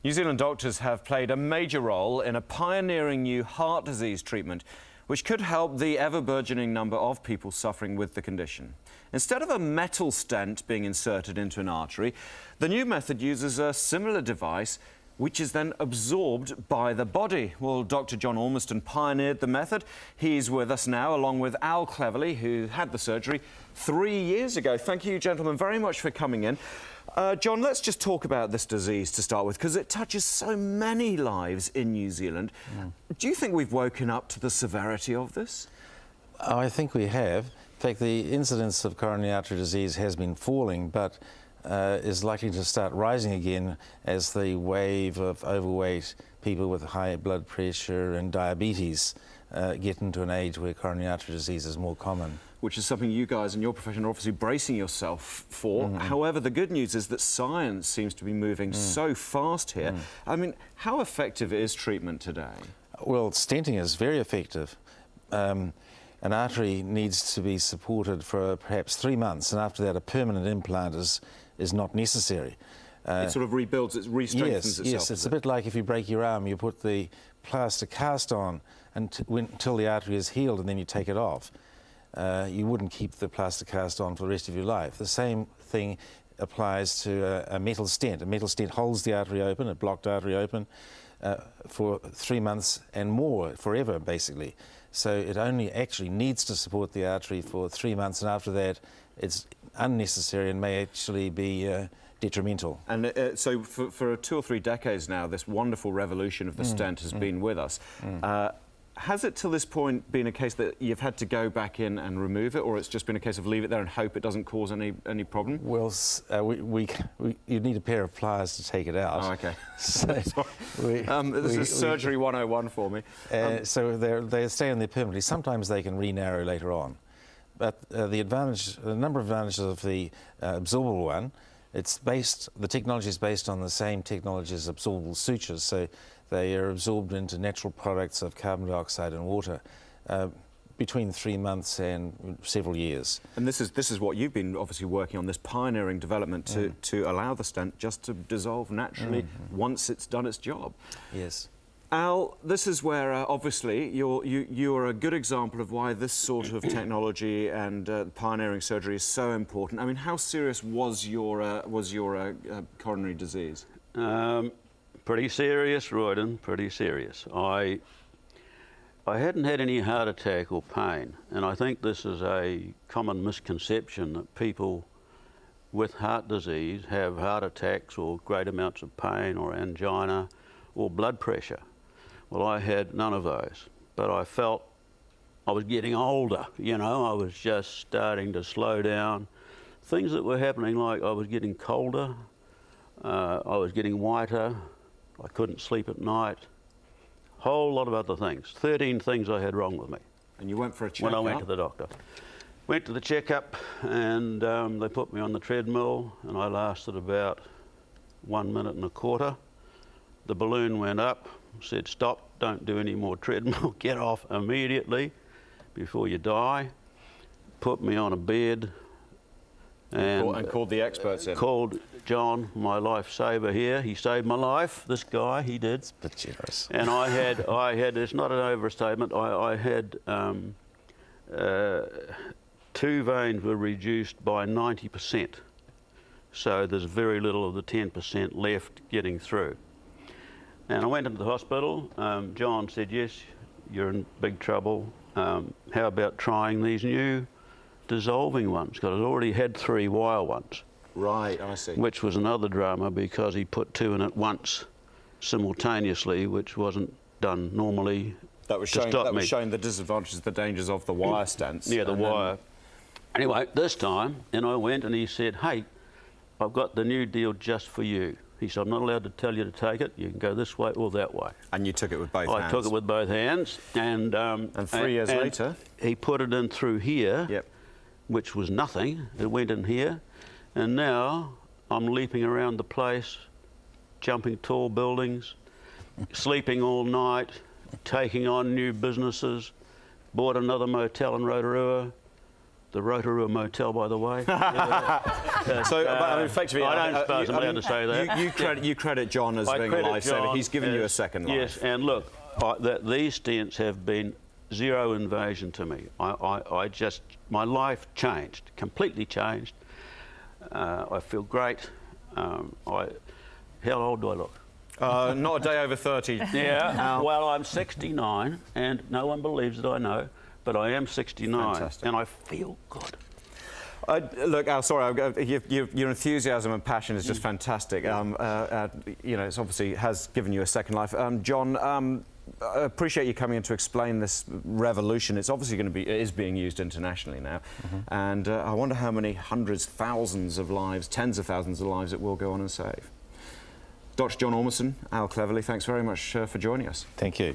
New Zealand doctors have played a major role in a pioneering new heart disease treatment which could help the ever-burgeoning number of people suffering with the condition. Instead of a metal stent being inserted into an artery, the new method uses a similar device which is then absorbed by the body. Well, Dr John Ormiston pioneered the method. He's with us now, along with Al Cleverly, who had the surgery 3 years ago. Thank you, gentlemen, very much for coming in. John, let's just talk about this disease to start with, because it touches so many lives in New Zealand. Do you think we've woken up to the severity of this? I think we have. In fact, the incidence of coronary artery disease has been falling, but is likely to start rising again as the wave of overweight people with high blood pressure and diabetes get into an age where coronary artery disease is more common. Which is something you guys in your profession are obviously bracing yourself for. However, the good news is that science seems to be moving so fast here. I mean, how effective is treatment today? Well, stenting is very effective. An artery needs to be supported for perhaps 3 months, and after that a permanent implant is not necessary. It sort of rebuilds, it re-strengthens itself. Yes, it's a bit like if you break your arm, you put the plaster cast on until the artery is healed and then you take it off. You wouldn't keep the plaster cast on for the rest of your life. The same thing applies to a metal stent. A metal stent holds the artery open, a blocked artery open, for 3 months and more, forever basically. So it only actually needs to support the artery for 3 months, and after that it's unnecessary and may actually be detrimental. And so for 2 or 3 decades now, this wonderful revolution of the stent has been with us. Has it till this point been a case that you've had to go back in and remove it, or it's just been a case of leave it there and hope it doesn't cause any problem? Well, you'd need a pair of pliers to take it out. Oh, OK. So this is surgery 101 for me. So they stay in there permanently. Sometimes they can re-narrow later on. But the number of advantages of the absorbable one, the technology is based on the same technology as absorbable sutures, so they are absorbed into natural products of carbon dioxide and water between 3 months and several years. And this is what you've been obviously working on, this pioneering development to allow the stent just to dissolve naturally once it's done its job. Yes. Al, this is where obviously you're a good example of why this sort of technology and pioneering surgery is so important. I mean, how serious was your coronary disease? Pretty serious, Royden, pretty serious. I hadn't had any heart attack or pain, and I think this is a common misconception that people with heart disease have heart attacks or great amounts of pain or angina or blood pressure. Well, I had none of those, but I felt I was getting older, you know, I was just starting to slow down. Things that were happening, like I was getting colder, I was getting whiter, I couldn't sleep at night, whole lot of other things. 13 things I had wrong with me. And you went for a checkup? When I went to the doctor. Went to the checkup, and they put me on the treadmill, and I lasted about 1 minute and a quarter. The balloon went up, said, stop, don't do any more treadmill, get off immediately before you die. Put me on a bed. And called the experts in? Called John, my lifesaver here. He saved my life, this guy, he did. It's a bit generous. And I had, it's not an overstatement, I had 2 veins were reduced by 90%. So there's very little of the 10% left getting through. And I went into the hospital. John said, yes, you're in big trouble. How about trying these new dissolving ones? Because I'd already had 3 wire ones. Right, I see. Which was another drama because he put 2 in at once simultaneously, which wasn't done normally. That was showing the disadvantages, the dangers of the wire stents. Yeah, the wire. Anyway, this time, and I went and he said, hey, I've got the new deal just for you. He said, I'm not allowed to tell you to take it. You can go this way or that way. And you took it with both hands? I took it with both hands. And 3 years later? He put it in through here, which was nothing. It went in here. And now I'm leaping around the place, jumping tall buildings, sleeping all night, taking on new businesses, bought another motel in Rotorua. The Rotorua Motel, by the way. So, but, I mean, effectively, I don't suppose I'm allowed to say that. You credit John as being a lifesaver. He's given you a second life. Yes, and look, these stents have been zero invasion to me. I just, my life changed, completely changed. I feel great. How old do I look? Not a day over 30. Yeah, well, I'm 69, and no one believes that I know, but I am 69, Fantastic. and I feel good. Look, Al, sorry, your enthusiasm and passion is just fantastic. You know, it's obviously has given you a second life. John, I appreciate you coming in to explain this revolution. It's obviously going to be, it is being used internationally now, and I wonder how many hundreds, thousands of lives, tens of thousands of lives it will go on and save. Dr John Ormiston, Al Cleverly, thanks very much for joining us. Thank you.